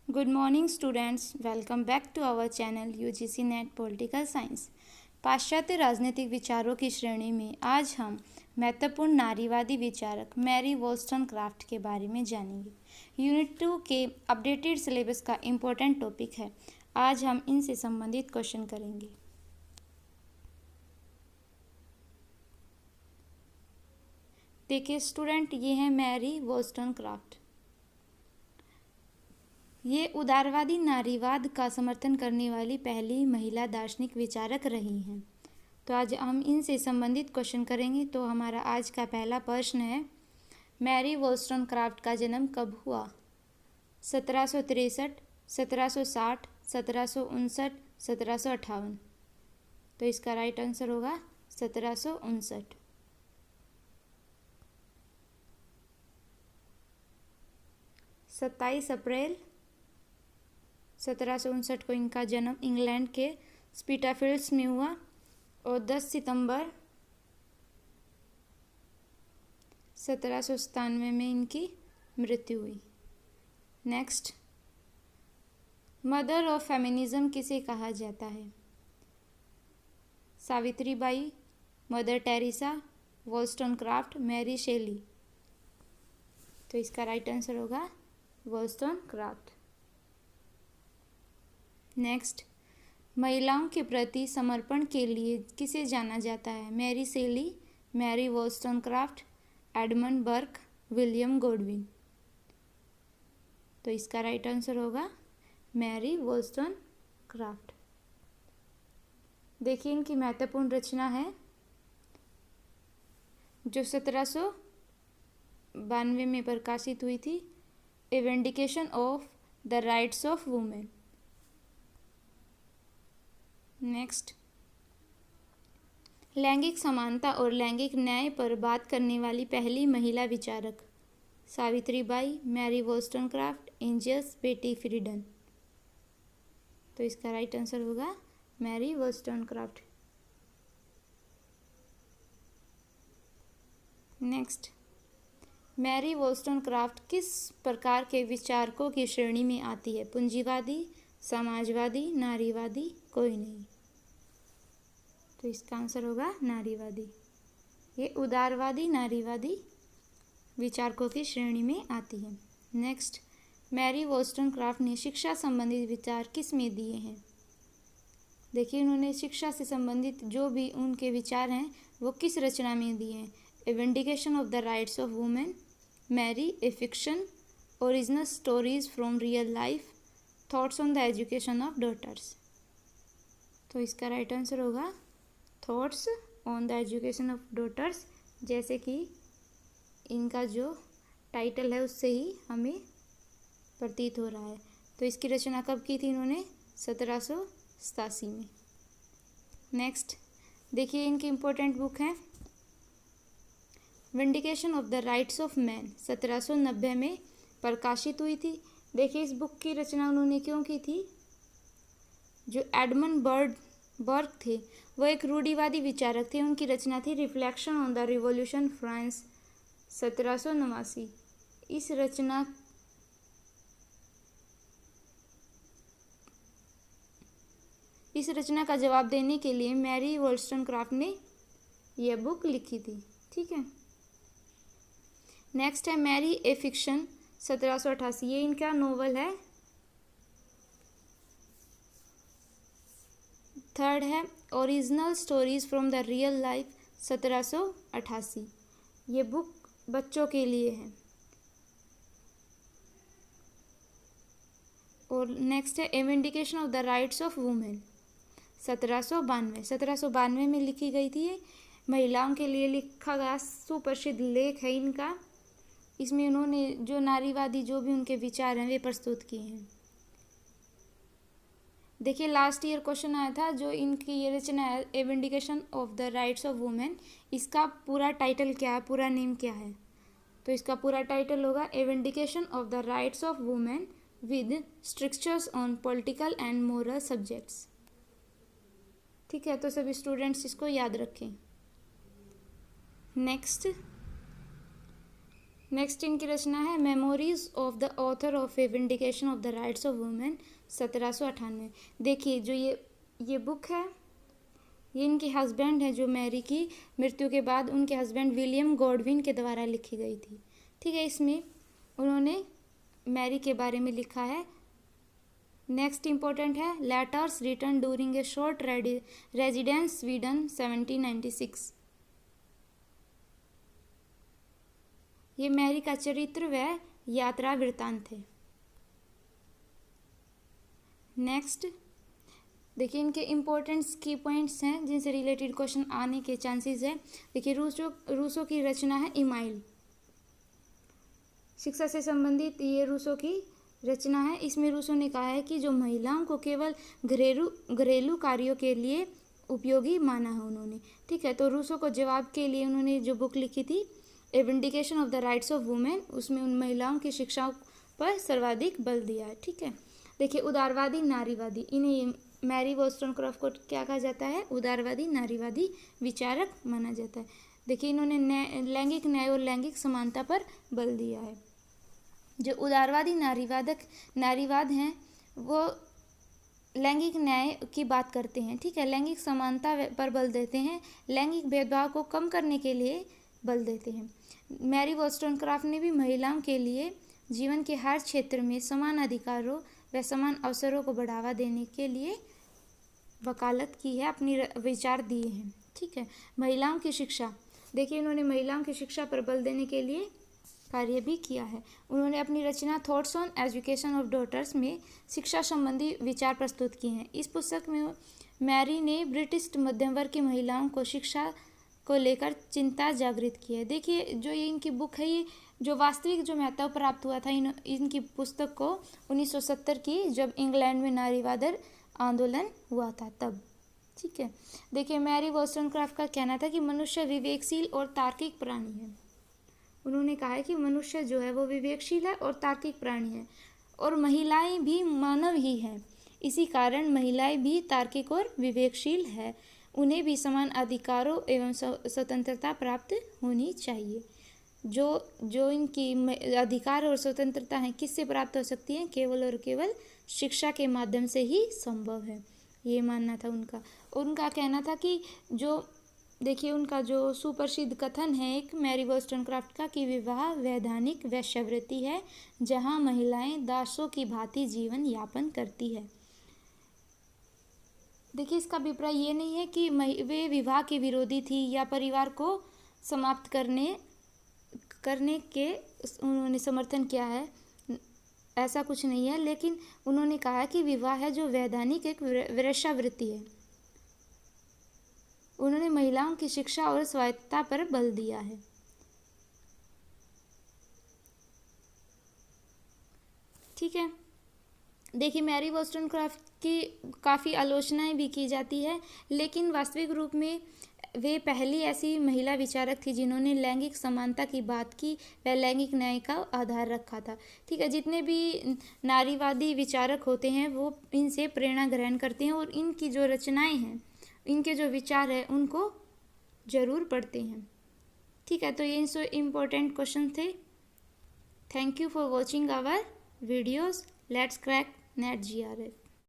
Good morning students, welcome back to our channel UGC NET political science. पाश्चात्य राजनीतिक विचारों की श्रेणी में आज हम महत्वपूर्ण नारीवादी विचारक मैरी वोllstonecraft के बारे में जानेंगे। यूनिट 2 के अपडेटेड सिलेबस का इम्पोर्टेंट टॉपिक है। आज हम इनसे संबंधित क्वेश्चन करेंगे। देखिए स्टूडेंट, ये है मैरी वोllstonecraft। ये उदारवादी नारीवाद का समर्थन करने वाली पहली महिला दार्शनिक विचारक रही हैं। तो आज हम इनसे संबंधित क्वेश्चन करेंगे। तो हमारा आज का पहला प्रश्न है, मैरी वोllstonecraft का जन्म कब हुआ? 1763, 1760, 1759, 1758। तो इसका राइट आंसर होगा 1759। 27 अप्रैल 1759 को इनका जन्म इंग्लैंड के स्पीटाफील्ड्स में हुआ और 10 सितंबर 1797 में इनकी मृत्यु हुई। नेक्स्ट, मदर ऑफ फेमिनिज्म किसे कहा जाता है? Savitribai, Mother Teresa, Wollstonecraft, Mary Shelley. तो इसका राइट आंसर होगा वोllstonecraft। नेक्स्ट, महिलाओं के प्रति समर्पण के लिए किसे जाना जाता है? Mary Shelley, Mary Wollstonecraft, Edmund Burke, William Godwin. तो इसका राइट आंसर होगा मैरी वोllstonecraft। देखिए इनकी महत्वपूर्ण रचना है जो 1792 में प्रकाशित हुई थी, a vindication of the rights of women. Next, लैंगिक समानता और लैंगिक न्याय पर बात करने वाली पहली महिला विचारक? सावित्रीबाई, मैरी वोllstonecraft, एंजल्स बेटी फ्रीडन। तो इसका राइट आंसर होगा मैरी वोllstonecraft। नेक्स्ट, मैरी वोllstonecraft किस प्रकार के विचारकों की श्रेणी में आती है? पूंजीवादी, समाजवादी, नारीवादी, कोई नहीं। तो इसका आंसर होगा नारीवादी। ये उदारवादी नारीवादी विचारकों की श्रेणी में आती है। नेक्स्ट, मैरी वोllstonecraft ने शिक्षा संबंधित विचार किस में दिए हैं? देखिए उन्होंने शिक्षा से संबंधित जो भी उनके विचार हैं वो किस रचना में दिए हैं? A vindication of the rights of women, Mary, a fiction, original stories from real life, thoughts on the education of daughters. तो इसका राइट आंसर होगा thoughts on the education of daughters. जैसे कि इनका जो टाइटल है उससे ही हमें प्रतीत हो रहा है। तो इसकी रचना कब की थी इन्होंने? 1787 में। नेक्स्ट, देखिए इनकी इम्पोर्टेंट बुक है vindication of the rights of man, 1790 में प्रकाशित हुई थी। देखिए इस बुक की रचना उन्होंने क्यों की थी? जो एडमंड बर्क थे वो एक रूढ़िवादी विचारक थे। उनकी रचना थी reflection on the revolution France, 1789। इस रचना का जवाब देने के लिए मैरी वोllstonecraft ने यह बुक लिखी थी। ठीक है। नेक्स्ट है मैरी, ए फिक्शन, 1788। ये इनका नोवेल है। थर्ड है original stories from the real life, 1788। ये बुक बच्चों के लिए है। और नेक्स्ट है a vindication of the rights of women, 1792 में लिखी गई थी। ये महिलाओं के लिए लिखा गया सुप्रसिद्ध लेख है इनका। इसमें उन्होंने जो नारीवादी जो भी उनके विचार हैं वे प्रस्तुत किए हैं। देखिए लास्ट ईयर क्वेश्चन आया था जो इनकी ये रचना है a vindication of the rights of women, इसका पूरा टाइटल क्या है, पूरा नेम क्या है? तो इसका पूरा टाइटल होगा a vindication of the rights of women with strictures on political and moral subjects. ठीक है, तो सभी स्टूडेंट्स इसको याद रखें। नेक्स्ट, नेक्स्ट इनकी रचना है memories of the author of A vindication of the rights of women 1798। देखिए जो ये बुक है, ये इनके हस्बैंड है, जो मैरी की मृत्यु के बाद उनके हस्बैंड विलियम गॉडविन के द्वारा लिखी गई थी। ठीक है, इसमें उन्होंने मैरी के बारे में लिखा है। नेक्स्ट इंपॉर्टेंट है letters written during a short residence Sweden 1796। ये मैरी का चरित्र व यात्रा वृत्तांत है। नेक्स्ट देखिए इनके इम्पोर्टेंट्स की पॉइंट्स हैं जिनसे रिलेटेड क्वेश्चन आने के चांसेस है। देखिए रूसो की रचना है इमाइल, शिक्षा से संबंधित ये रूसो की रचना है। इसमें रूसो ने कहा है कि जो महिलाओं को केवल घरेलू कार्यों के लिए उपयोगी माना है उन्होंने। ठीक है, तो रूसो को जवाब के लिए उन्होंने जो बुक लिखी थी a vindication of the rights of women, उसमें उन महिलाओं की शिक्षाओं पर सर्वाधिक बल दिया है। ठीक है, देखिए उदारवादी नारीवादी, इन्हें मैरी वोllstonecraft को क्या कहा जाता है? उदारवादी नारीवादी विचारक माना जाता है। देखिए इन्होंने लैंगिक न्याय और लैंगिक समानता पर बल दिया है। जो उदारवादी नारीवाद हैं वो लैंगिक न्याय की बात करते हैं। ठीक है, लैंगिक समानता पर बल देते हैं, लैंगिक भेदभाव को कम करने के लिए बल देते हैं। मैरी वोllstonecraft ने भी महिलाओं के लिए जीवन के हर क्षेत्र में समान अधिकारों व समान अवसरों को बढ़ावा देने के लिए वकालत की है, अपनी विचार दिए हैं। ठीक है, महिलाओं की शिक्षा, देखिए उन्होंने महिलाओं की शिक्षा पर बल देने के लिए कार्य भी किया है। उन्होंने अपनी रचना thoughts on education of daughters में शिक्षा संबंधी विचार प्रस्तुत किए हैं। इस पुस्तक में मैरी ने ब्रिटिश मध्यम वर्ग की महिलाओं को शिक्षा को लेकर चिंता जागृत की है। देखिए जो ये इनकी बुक है, ये जो वास्तविक जो महत्व प्राप्त हुआ था इनकी पुस्तक को 1970 की, जब इंग्लैंड में नारीवाद आंदोलन हुआ था तब। ठीक है, देखिए मैरी वोllstonecraft का कहना था कि मनुष्य विवेकशील और तार्किक प्राणी है। उन्होंने कहा है कि मनुष्य जो है वो विवेकशील है और तार्किक प्राणी है, और महिलाएं भी मानव ही हैं। इसी कारण महिलाएं भी तार्किक और विवेकशील है, उन्हें भी समान अधिकारों एवं स्वतंत्रता प्राप्त होनी चाहिए। जो इनकी अधिकार और स्वतंत्रता है किससे प्राप्त हो सकती है? केवल और केवल शिक्षा के माध्यम से ही संभव है, ये मानना था उनका। और उनका कहना था कि जो देखिए उनका जो सुप्रसिद्ध कथन है एक मैरी वोllstonecraft का कि विवाह वैधानिक वेश्यावृत्ति है जहां महिलाएं दासों की भांति जीवन यापन करती है। देखिए इसका अभिप्राय ये नहीं है कि वे विवाह के विरोधी थी या परिवार को समाप्त करने के उन्होंने समर्थन किया है, ऐसा कुछ नहीं है। लेकिन उन्होंने कहा कि विवाह है जो वैधानिक एक वेश्यावृत्ति है। उन्होंने महिलाओं की शिक्षा और स्वायत्तता पर बल दिया है। ठीक है, देखिए मैरी वोllstonecraft की काफ़ी आलोचनाएं भी की जाती है, लेकिन वास्तविक रूप में वे पहली ऐसी महिला विचारक थी जिन्होंने लैंगिक समानता की बात की व लैंगिक न्याय का आधार रखा था। ठीक है, जितने भी नारीवादी विचारक होते हैं वो इनसे प्रेरणा ग्रहण करते हैं और इनकी जो रचनाएं हैं, इनके जो विचार है उनको ज़रूर पढ़ते हैं। ठीक है, तो ये इम्पोर्टेंट क्वेश्चन थे। Thank you for watching our videos. Let's crack NET GRF।